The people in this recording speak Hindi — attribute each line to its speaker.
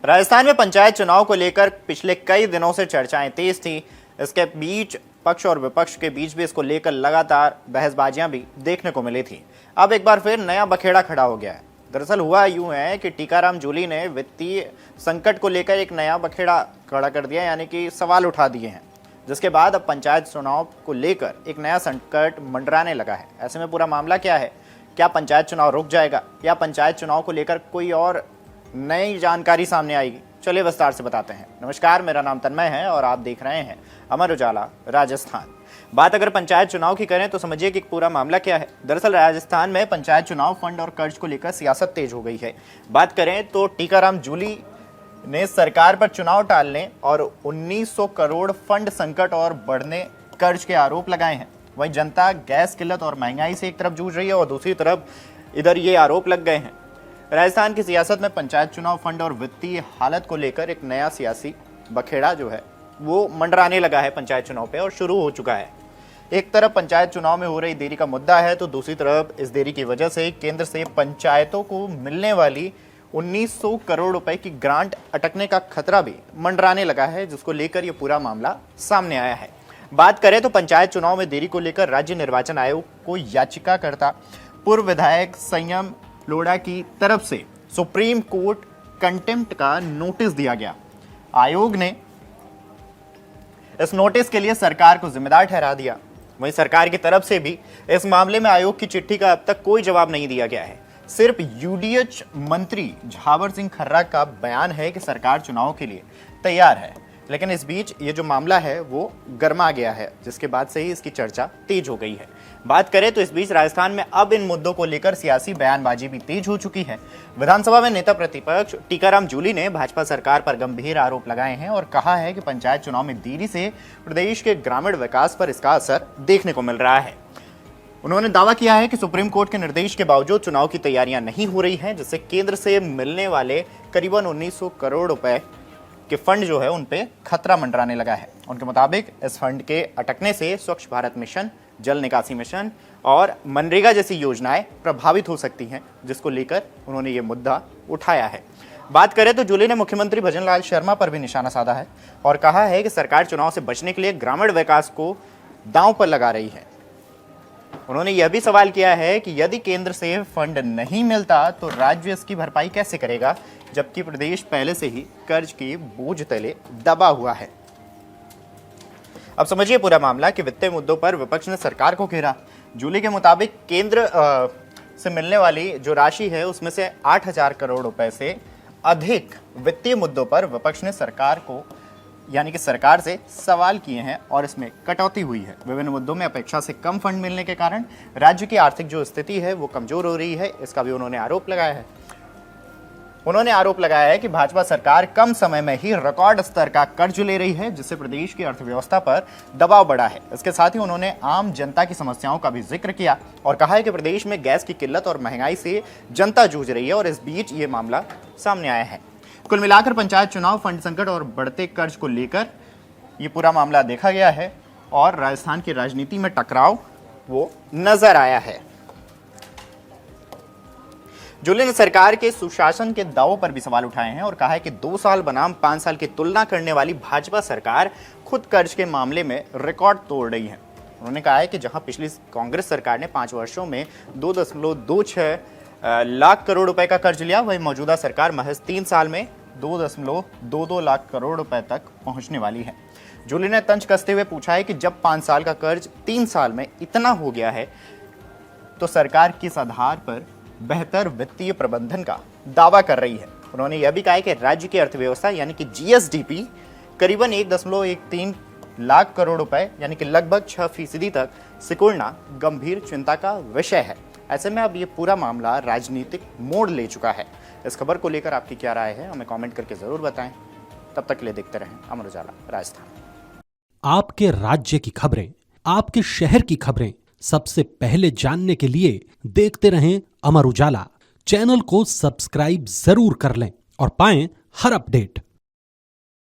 Speaker 1: राजस्थान में पंचायत चुनाव को लेकर पिछले कई दिनों से चर्चाएं तेज थी। इसके बीच पक्ष और विपक्ष के बीच भी इसको लेकर लगातार बहसबाजियां भी देखने को मिली थी। अब एक बार फिर नया बखेड़ा खड़ा हो गया है। दरअसल हुआ यूं है कि टीकाराम जूली ने वित्तीय संकट को लेकर एक नया बखेड़ा खड़ा कर दिया, यानी कि सवाल उठा दिए हैं, जिसके बाद अब पंचायत चुनाव को लेकर एक नया संकट मंडराने लगा है। ऐसे में पूरा मामला क्या है? क्या पंचायत चुनाव रुक जाएगा या पंचायत चुनाव को लेकर कोई और नई जानकारी सामने आएगी? चलिए विस्तार से बताते हैं। नमस्कार, मेरा नाम तन्मय है और आप देख रहे हैं अमर उजाला राजस्थान। बात अगर पंचायत चुनाव की करें तो समझिए कि पूरा मामला क्या है। दरअसल राजस्थान में पंचायत चुनाव फंड और कर्ज को लेकर सियासत तेज हो गई है। बात करें तो टीकाराम जूली ने सरकार पर चुनाव टालने और 1900 करोड़ फंड संकट और बढ़ने कर्ज के आरोप लगाए हैं। वहीं जनता गैस किल्लत और महंगाई से एक तरफ जूझ रही है और दूसरी तरफ इधर ये आरोप लग गए हैं। राजस्थान की सियासत में पंचायत चुनाव फंड और वित्तीय हालत को लेकर एक नया सियासी बखेड़ा जो है वो मंडराने लगा है पंचायत चुनाव पे और शुरू हो चुका है। एक तरफ पंचायत चुनाव में हो रही देरी का मुद्दा है तो दूसरी तरफ इस देरी की वजह से केंद्र से पंचायतों को मिलने वाली 1900 करोड़ रुपए की ग्रांट अटकने का खतरा भी मंडराने लगा है, जिसको लेकर ये पूरा मामला सामने आया है। बात करें तो पंचायत चुनाव में देरी को लेकर राज्य निर्वाचन आयोग को याचिकाकर्ता पूर्व विधायक संयम लोढ़ा की तरफ से सुप्रीम कोर्ट कंटेम्प्ट का नोटिस दिया गया। आयोग ने इस नोटिस के लिए सरकार को जिम्मेदार ठहरा दिया। वहीं सरकार की तरफ से भी इस मामले में आयोग की चिट्ठी का अब तक कोई जवाब नहीं दिया गया है। सिर्फ यूडीएच मंत्री झावर सिंह खर्रा का बयान है कि सरकार चुनाव के लिए तैयार है, लेकिन इस बीच ये जो मामला है वो गर्मा गया है, जिसके बाद से ही इसकी चर्चा तेज हो गई है। बात करें तो इस बीच राजस्थान में अब इन मुद्दों को लेकर सियासी बयानबाजी भी तेज हो चुकी है। विधानसभा में नेता प्रतिपक्ष टीकाराम जूली ने भाजपा सरकार पर गंभीर आरोप लगाए हैं और कहा है कि पंचायत चुनाव में देरी से प्रदेश के ग्रामीण विकास पर इसका असर देखने को मिल रहा है। उन्होंने दावा किया है कि सुप्रीम कोर्ट के निर्देश के बावजूद चुनाव की तैयारियां नहीं हो रही हैं, जिससे केंद्र से मिलने वाले करीबन 1900 करोड़ रुपए के फंड जो है उन पे खतरा मंडराने लगा है। उनके मुताबिक इस फंड के अटकने से स्वच्छ भारत मिशन, जल निकासी मिशन और मनरेगा जैसी योजनाएं प्रभावित हो सकती हैं, जिसको लेकर उन्होंने ये मुद्दा उठाया है। बात करें तो जूली ने मुख्यमंत्री भजनलाल शर्मा पर भी निशाना साधा है और कहा है कि सरकार चुनाव से बचने के लिए ग्रामीण विकास को दांव पर लगा रही है। उन्होंने यह भी सवाल किया है कि यदि केंद्र से फंड नहीं मिलता तो राज्य इसकी भरपाई कैसे करेगा, जबकि प्रदेश पहले से ही कर्ज के बोझ तले दबा हुआ है। अब समझिए पूरा मामला कि वित्तीय मुद्दों पर विपक्ष ने सरकार को घेरा। जूली के मुताबिक केंद्र से मिलने वाली जो राशि है उसमें से 8000 करोड़ रुपए से अधिक वित्तीय मुद्दों पर विपक्ष ने सरकार को यानी कि सरकार से सवाल किए हैं और इसमें कटौती हुई है। विभिन्न मुद्दों में अपेक्षा से कम फंड मिलने के कारण राज्य की आर्थिक जो स्थिति है वो कमजोर हो रही है, इसका भी उन्होंने आरोप लगाया है। उन्होंने आरोप लगाया है कि भाजपा सरकार कम समय में ही रिकॉर्ड स्तर का कर्ज ले रही है, जिससे प्रदेश की अर्थव्यवस्था पर दबाव बढ़ा है। इसके साथ ही उन्होंने आम जनता की समस्याओं का भी जिक्र किया और कहा है कि प्रदेश में गैस की किल्लत और महंगाई से जनता जूझ रही है और इस बीच ये मामला सामने आया है। कुल मिलाकर पंचायत चुनाव, फंड संकट और बढ़ते कर्ज को लेकर ये पूरा मामला देखा गया है और राजस्थान की राजनीति में टकराव वो नजर आया है। जूली ने सरकार के सुशासन के दावों पर भी सवाल उठाए हैं और कहा है कि 2 साल बनाम 5 साल की तुलना करने वाली भाजपा सरकार खुद कर्ज के मामले में रिकॉर्ड तोड़ रही है। उन्होंने कहा है कि जहां पिछली कांग्रेस सरकार ने 5 वर्षों में 2.26 लाख करोड़ रुपए का कर्ज लिया, वही मौजूदा सरकार महज 3 साल में 2.22 लाख करोड़ रुपए तक पहुंचने वाली है। जूली ने तंज कसते हुए पूछा है कि जब 5 साल का कर्ज 3 साल में इतना हो गया है तो सरकार किस आधार पर बेहतर वित्तीय प्रबंधन का दावा कर रही है। उन्होंने यह भी कहा कि राज्य की अर्थव्यवस्था यानी कि जीएसडीपी करीबन 1.13 लाख करोड़ रुपए यानी कि लगभग 6% तक सिकुड़ना गंभीर चिंता का विषय है। ऐसे में अब ये पूरा मामला राजनीतिक मोड़ ले चुका है। इस खबर को लेकर आपकी क्या राय है, हमें कमेंट करके जरूर बताएं। तब तक के लिए देखते रहें अमर उजाला राजस्थान।
Speaker 2: आपके राज्य की खबरें, आपके शहर की खबरें सबसे पहले जानने के लिए देखते रहें अमर उजाला। चैनल को सब्सक्राइब जरूर कर लें और पाएं हर अपडेट।